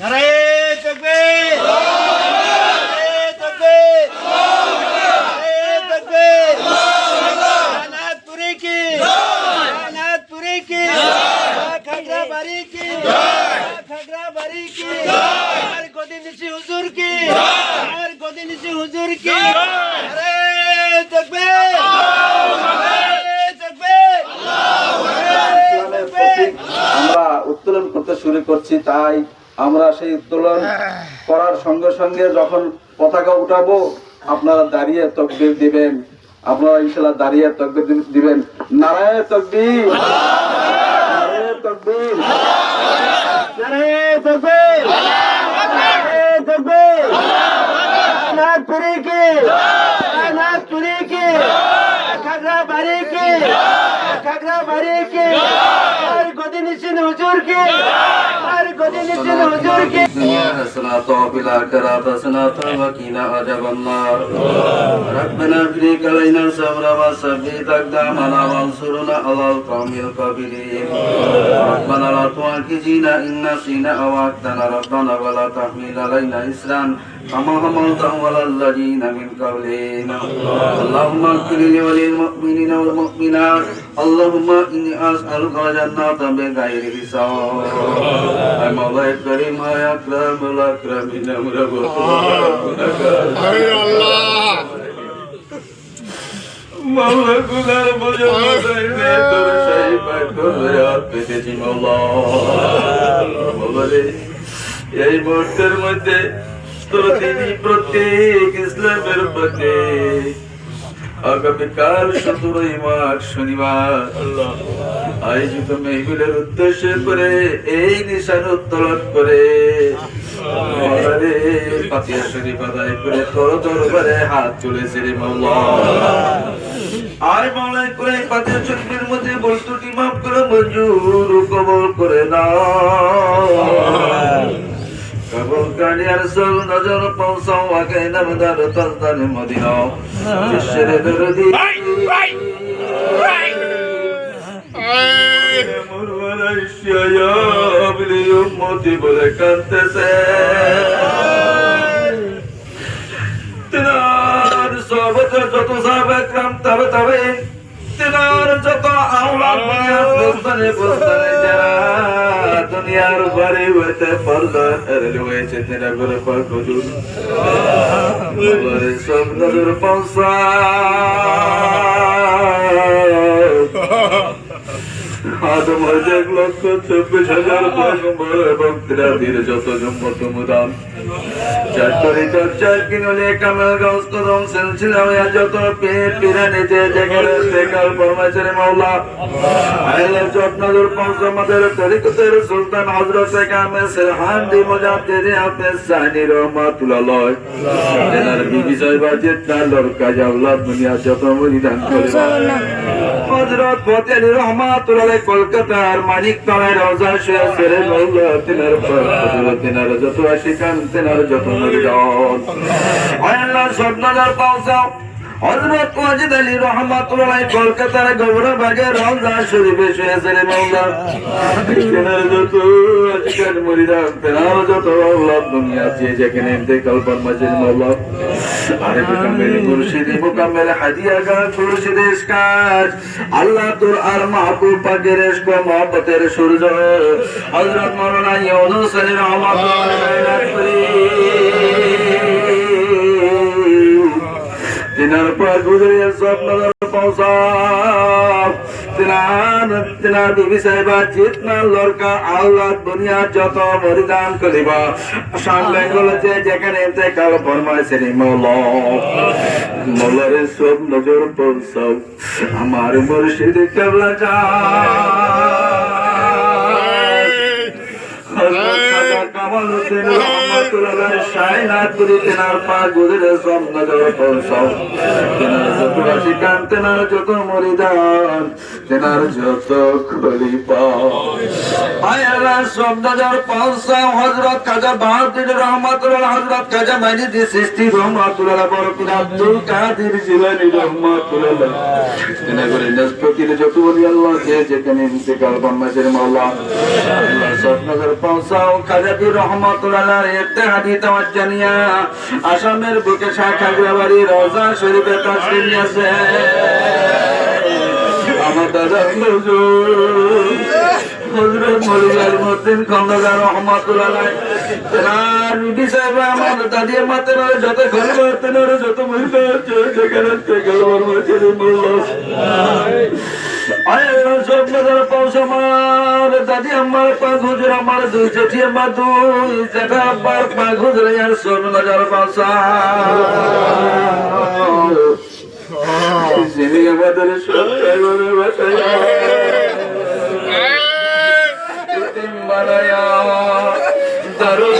নারায়ে তাকবীর, নারায়ে তাকবীর, নারায়ে তাকবীর। কায়নাতপুরি কি, কায়নাতপুরি কি, খাগড়াবাড়ি কি, খাগড়াবাড়ি কি, আর গদিনিসি হুজুর কি, আর গদিনিসি হুজুর কি। নারায়ে তাকবীর, নারায়ে তাকবীর। ইসলামের প্রতীক আমরা উত্তোলন করতে শুরু করছি, তাই আমরা সেই উত্তোলন করার সঙ্গে সঙ্গে যখন পতাকা উঠাবো আপনারা দাঁড়িয়ে তাকবীর দিবেন। আপনারা ইনশাআল্লাহ দাঁড়িয়ে তাকবীর দিবেন। নারায়ে তাকবীর, নারায়ে তাকবীর, নারায়ে তাকবীর, নারায়ে তাকবীর। কায়নাতপুরি কি, কায়নাতপুরি কি, খাগড়াবাড়ি কি, খাগড়াবাড়ি কি, আর গদিনিসি হুজুর কি, আর গদিনিসি হুজুর কি। الدنيا حسنة وفي الآخرة حسنة وقنا عذاب النار. ربنا افرغ علينا صبرا وثبت أقدامنا وانصرنا على القوم الكافرين. ربنا لا تؤاخذنا إن نسينا أو أخطأنا ربنا ولا تحمل علينا إصرا كما حملته على الذين من قبلنا. اللهم اغفر لي وللمؤمنين والمؤمنات. اللهم إني أسألك الجنة بغير حساب. يا مولاي الكريم يا أكرم الأكرمين মাওলা গুনার বোঝা মাথায় নিয়ে তোর সেই পাক করে হাত পেতেছি মাওলা। মাওলা রে, এই মুহূর্তের মধ্যে তোর দিনই প্রত্যেক ইসলামের প্রত্যেক আগামীকাল 17 মার্চ শনিবার আয়োজিত মেহফিলের উদ্দেশ্য করে এই নিশান উত্তোলন করে ফাতিহা শরীফ আদায় করে তোর দরবারে হাত তুলেছে রে মাওলা। আর মাওলা করে ফাতিহা শরীফের মধ্যে ভুল ত্রুটি মাফ করে মঞ্জুর ও কবুল করে নাও। কবুল করে রাসূল নজর পৌঁছাও আগে নামদার তাজদার মদিনা জিসের দরদি বলে কাঁদতেছে তেনার সহবতের যত সাহাবা একরাম তবে তেনার যত আওলাদ বস্তানে বস্তানে যারা দুনিয়ার বাড়ি হইতে পর্দা রয়েছে তেনা করে পাক হুজুর সব নজর পৌঁছা আদম 1,24,000 পয়গম্বর এবং তিরাদির যত জম্মত মুদান চারটরিতর চার কিনলে কামেল গাউস কদম সিলসিলা হইয়া যত পীর পীরানি যে যেখানে বেকার ফরমাইছে মাওলা আইলের যত্নজুর পঞ্চমাদের তরিকতের সুলতান হযরত কামে সিরহান্দি মুজাদ্দিদ হাফেজ সানি রহমাতুল্লাহ তেনার বিবি সাহেবা যেটা লড়কা জাওলা দুনিয়া যত মুরিদান করে হযরত ফতেহ আলী রহমাতুল্লাহ কলকাতার মানিক তলায় রওজা শরীফে মাওলা তেনার তেনার যত আশিকান তেনার যত মুরিদান আল্লাহ সবনাদার পৌঁছাও হযরত ওয়াজিদ আলী রহমাতুল্লাহ কলকাতার গৌরবাগে রওজা শরীফে শুয়েছে রে মাওলা তেনার যত আশিকান মুরিদান তেনার যত আওলাদ দুনিয়া যে যেখানে ইন্তেকাল ফরমাইছে মাওলা আরে কামেল মুর্শিদ মুকাম্মেল হাদিয়া গা মুর্শিদ ইসকার আল্লাহ তোর আর মাহবুব পাকের ইশক মহব্বতের সূর্য হযরত মাওলানা ইউনূস আলী রহমাতুল্লাহ তিনার পর গুজরিয়া সব নজর পৌঁছা তিনার বিবি সাহেবা জিতনা লড়কা আল্লাহ দুনিয়ার যত মরিদান করিবা সামনে বলেছে যেখানে ইন্তেকাল ফরমাইছে রে মাওলা মাওলার সব নজর পৌঁছাও আমার মুর্শিদ কেবলা যায় হযরত কামালউদ্দিন রহমাতুল্লাহ করে সাইনাত করে তেনার পা গুজরে সব নজর পৌঁছাও তেনার যত আশিকান তেনার যত মরিদান তেনার যত খলিফা আয় আল্লাহ সব নজর পৌঁছাও হযরত খাজা বাহাউদ্দিন রহমাতুল্লাহ হযরত খাজা মাইনুদ্দিন চিশতি রহমাতুল্লাহ বরকত আব্দুল কাদের জিলানী রহমাতুল্লাহ তেনা করে নিষ্পত্তির যত বলি আল্লাহ যে যেখানে ইন্তেকাল ফরমাইছেন মাওলা আল্লাহ সব নজর পৌঁছাও খাজা পীর রহমাতুল্লাহ ইত্তেহাদি তাওয়াজ্জানিয়া আসামের বুকে শাখাগ্রাবাড়ি রওজা শরীফে তাশরীফ নিয়েছে আমার দাদা হযরত মৌলভী আলিমউদ্দিন খন্দকার রহমাতুল্লাহ তেনার বিবি সাহেব আমার দাদি মাতের যত খলিফা তেনার যত মুরিদ আছে সেখানে থেকে ফরমাইছেন মাওলা আয় সব নজর পৌঁছ আমার দাদি আমার পাক হুজুর আমার দুই জেঠি আমার দুই জেঠা আব্বার পাক হুজুর আর সব নজর পৌঁছ যিনি আমাদের সব চাইবারে বাঁচাইয়া ইতিম বানায়া দারুল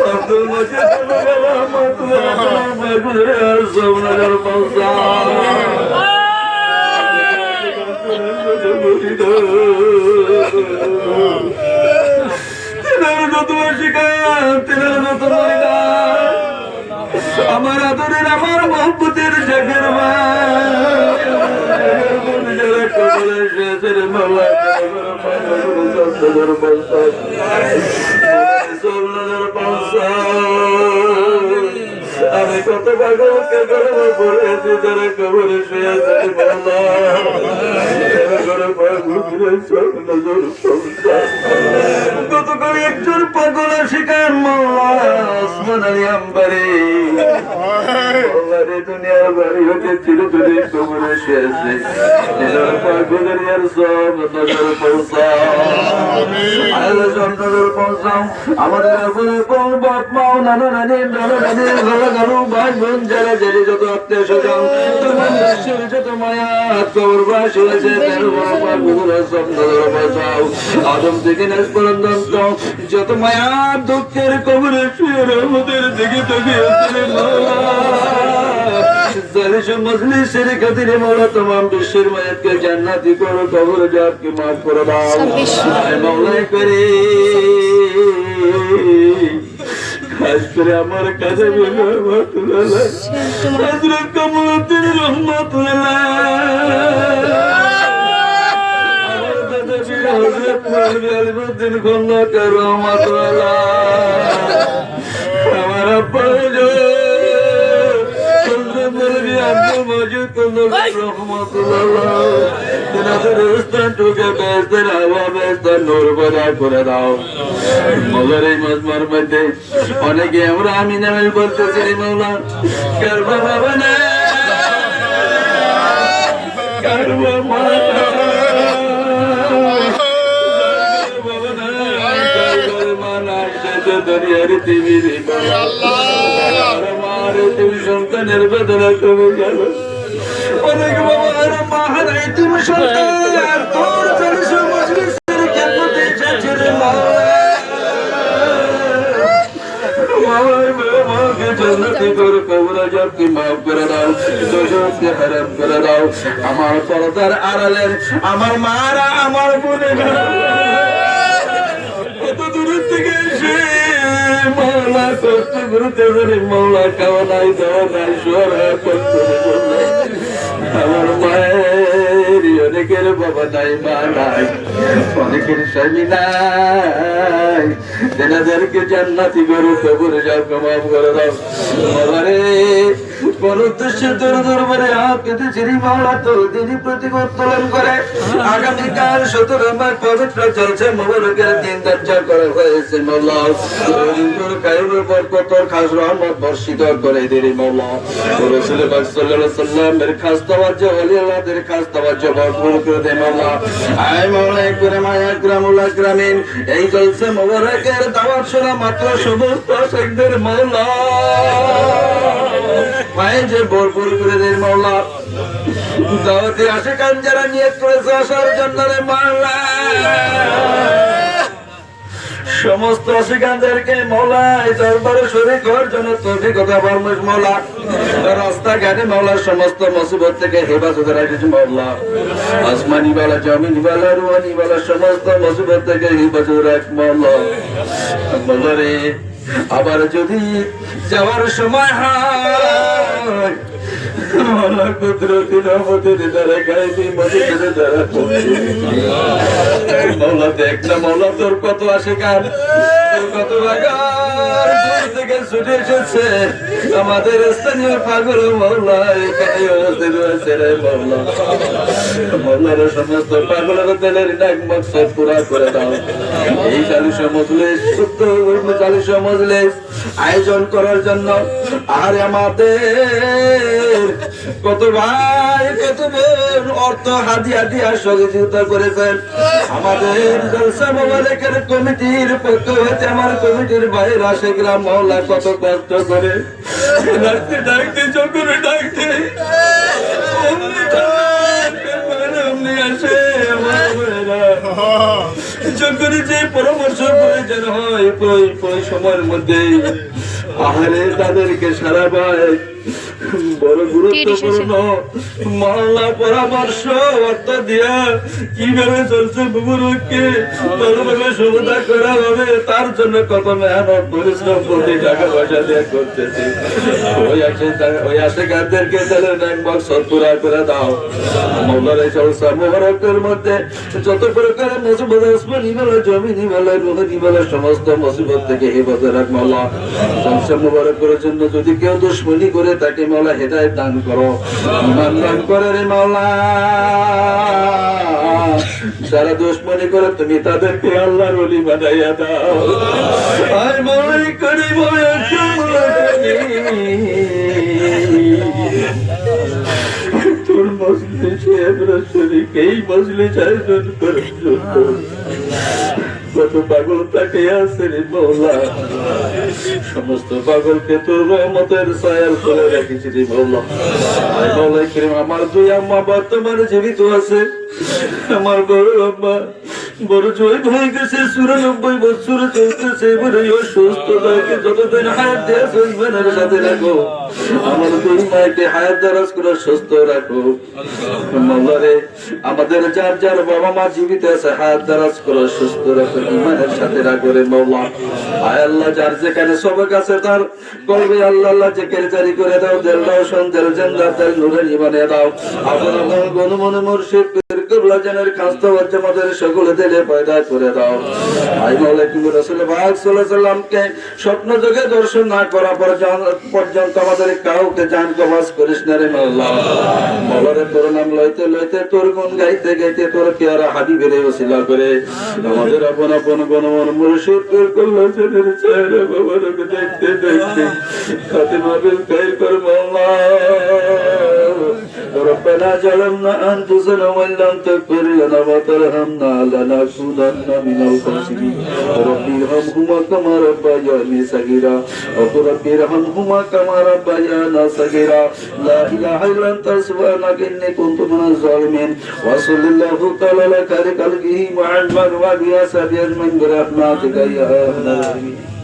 আব্দুল মজিদ সব নজর পৌঁছা আমার আদরের আমার মহব্বতের জাগের মা আমি কত পাগলকে গর্ব করেছি যারা কবরে শুয়ে আছে কত করে একজন পাগল শিকার মাওলা ওসমান আলী আম্বারি দুনিয়ার বাড়ি হতে চিরতরে কবরে শুয়ে আছে পাগলের ইয়ার সব নজর পৌঁছাও আল্লাহ সব নজর পৌঁছাও আমাদের কোন বাপ মাও নানা নানি নানা নানি ঘরে ঘরু ভাই বোন যারা জেলে যত আত্মীয় স্বজন তোমার দেশের যত মায়া কবরবাসী হয়েছে সব নজর পৌঁছাও আদম থেকে নেস পর্যন্ত যত মায়া দুঃখের কবরে শুয়ে রহমতের দিকে তাকিয়ে মজলিসের খাতিরে মাওলা तमाम বিশ্বের মায়াতকে জান্নাতি করো কবর জাতকে maaf করে দাও মাওলা করে খাস করে আমার কাছে রহমাতুল্লাহ হযরত কামরুদ্দিন রহমাতুল্লাহ আমার দাদা পীর হযরত মৌলভী আলিমউদ্দিন খন্দকার রহমাতুল্লাহ আমার আব্বা আব্দুল মজিদ খন্দকার রহমাতুল্লাহ তেনাদের স্থানটুকে বেহেশতের হাওয়া বেহেশতের নূর পয়দা করে দাও মৌলার এই মজমার মধ্যে অনেকে আমরা আমি নামে বলতেছি রে মৌলা কারবা বাবা না কারবা মা বাবা না কারবার মানা সেটা দুনিয়ার টিভির তুমি সন্তানের বেদনা কমে গেল অনেক বাবা আর মা হারাই তুমি সন্তান তোর জলসা মজলিসের খেদমতে এসেছে রে মাওলাকে জান্নাতি করে কবর আযাবকে maaf করে দাও দোজখকে হারাম করে দাও আমার পর্দার আড়ালের আমার মারা আমার বোনেরা কত দূর থেকে এসে মাওলা কষ্ট করতে পারে মাওলা খাওয়া নাই দেওয়া নাই সোয়া করতে বললে আমার মায়ের অনেকের বাবা নাই মা নাই অনেকের স্বামী নাই তেনাদেরকে জান্নাতি করো কবরে যাও মাফ করে দাও বাবারে কোন উদ্দেশ্যে তোর দরবারে হাত পেতেছি মাওলা তো দিনই প্রতীক উত্তোলন করে আগামীকাল 17 মাস পবিত্র চলছে মোবারকের দিন ধার্য করা হয়েছে মাওলা তোর কায়মের বরকত তোর খাস রহমত বর্ষিত করে দিলি মাওলা রাসূল পাক সাল্লাল্লাহু আলাইহি ওয়াসাল্লামের খাস তাওয়াজ্জু ওলি আল্লাহদের খাস তাওয়াজ্জু ভরপুর করে দে মাওলা আয় মাওলা একবারে মায়া গ্রামুল আকরামিন এই জলসা মোবারকের দাওয়াত শোনা মাত্র সমস্ত শেখদের মাওলা মায়ে যে ভরপুর করে দে মাওলা দাওয়াতে আশিকান যারা নিয়ত করেছে আসার জন্য রে মাওলা, সমস্ত আশিকানদেরকে মৌলা এই দরবারে শরীক হওয়ার জন্য তৌফিক দাও মৌলা। রাস্তাঘাটে মৌলা সমস্ত মুসিবত থেকে হেফাজত রাখিস মৌলা। আসমানি বালা, জমিনি বালা, রুহানি বালা সমস্ত মুসিবত থেকে হেফাজত রাখ মৌলা। মৌলা রে, আবার যদি যাওয়ার সময় হয় মৌলা কুদরতি রহমতের দ্বারা গাইবি মদদের দ্বারা মৌলা দেখ না মৌলা, তোর কত আশিকান, তোর কত বাগান দূর থেকে ছুটে এসেছে আমাদের স্থানীয় পাগল মৌলা এখানে উপস্থিত হয়েছে রে মৌলা। মৌলার সমস্ত পাগলের দিলের ডাক মকসদ পুরা করে দাও। এই 40 মজলিস, শুদ্ধ 40 মজলিস আয়োজন করার জন্য আর আমাদের কত ভাই কত বোন অর্থ হাদিয়া দিয়া সহযোগিতা করেছেন। আমাদের জলসা মোবারকের কমিটির পক্ষ হতে আমার কমিটির বাইরে আশেকরা মৌলা কত কষ্ট করে ডাকতে ডাকতে যখন ডাকতে অমনি আসে আমার ভাইরা। যখন যে পরামর্শ প্রয়োজন হয় ওই সময়ের মধ্যে আহারে তাদেরকে সারা পায় বড় গুরুত্বপূর্ণ মহল্লা পরামর্শ অর্থ দিয়া কিভাবে চলছে মুবারককে ভালোভাবে সুবিধা করা হবে তার জন্য কত মেহনত পরিশ্রম প্রতি টাকা পয়সা দিয়ে করতেছে। ওই আশেকারদেরকে তাহলে একবার সত্তরা করে দাও। মৌলার এই চলসা মুবারকের মধ্যে যত প্রকার মুসিবত আসমানি বলে জমিনি বলে রুহানি বলে সমস্ত মুসিবত থেকে হেফাজত রাখ মৌলা। চলসা মুবারকের জন্য যদি কেউ দুশমনি করে তাকে মৌলা হেদায়েত দান করো, ঈমান দান করে রে মৌলা। যারা দুশমনি করে তুমি তাদেরকে আল্লাহর ওলি বানাইয়া দাও। আর মৌলাই করি তোর মজলিসে আমরা শরীক, এই মজলিস আয়োজন করার জন্য কত পাগল তাকে আছে রে মৌলা। সমস্ত পাগলকে তোর রহমতের ছায়ার করে রাখিস রে মৌলা। মৌলা করিম, আমার দুই আম্মা বর্তমানে জীবিত আছে। আমার বড় আম্মা বড় জয় হয়ে গেছে, 94 বছর চলতেছে। এবারে অসুস্থ তাকে যতদিন হায়াত দিয়েছে ইমানের সাথে রাখো। আমার দুই মাকে হায়াত দারাজ করে সুস্থ রাখো মৌলা রে। আমাদের যার যার বাবা মা জীবিত আছে হায়াত দারাজ করে সুস্থ রাখো, ইমানের সাথে রাখো রে মৌলা। আয় আল্লাহ, যার যেখানে সবক আছে তার কলবে আল্লাহ আল্লাহ জেকের জারি করে দাও। দিল রওশন, দিল জান্নাত, দিল নূরের ইমানে দাও। আপনার গণমনে মুর্শিদ কিবলা জানের খাস্তা ওয়াজ আমাদের সকলে দিলে পয়দা করে দাও। আই মাওলা তুমি রাসূল পাক সাল্লাল্লাহু আলাইহি সাল্লামকে স্বপ্ন যোগে দর্শন না করা পর্যন্ত আমাদের কাউকে জান কবাস করিস না রে মাওলা। মাওলারে তোর নাম লইতে লইতে তোর গুণ গাইতে গাইতে তোর পেয়ারা হাবিবের ওসিলা করে আমাদের আপন আপন গণমন মুর্শিদ কিবলা জানের চেহারা বাবাকে দেখতে দেখতে খাতিমা বিল খাইর কর মাওলা। ربنا ظلمنا أنفسنا وإن لم تغفر لنا وترحمنا لنكونن من الخاسرين. رب ارحمهما كما ربياني صغيرا رب ارحمهما كما ربيانا صغيرا. لا إله إلا أنت سبحانك إني كنت من الظالمين. وصلى الله تعالى على خير خلقه محمد وعلى آله وصحبه أجمعين برحمتك يا أرحم الراحمين.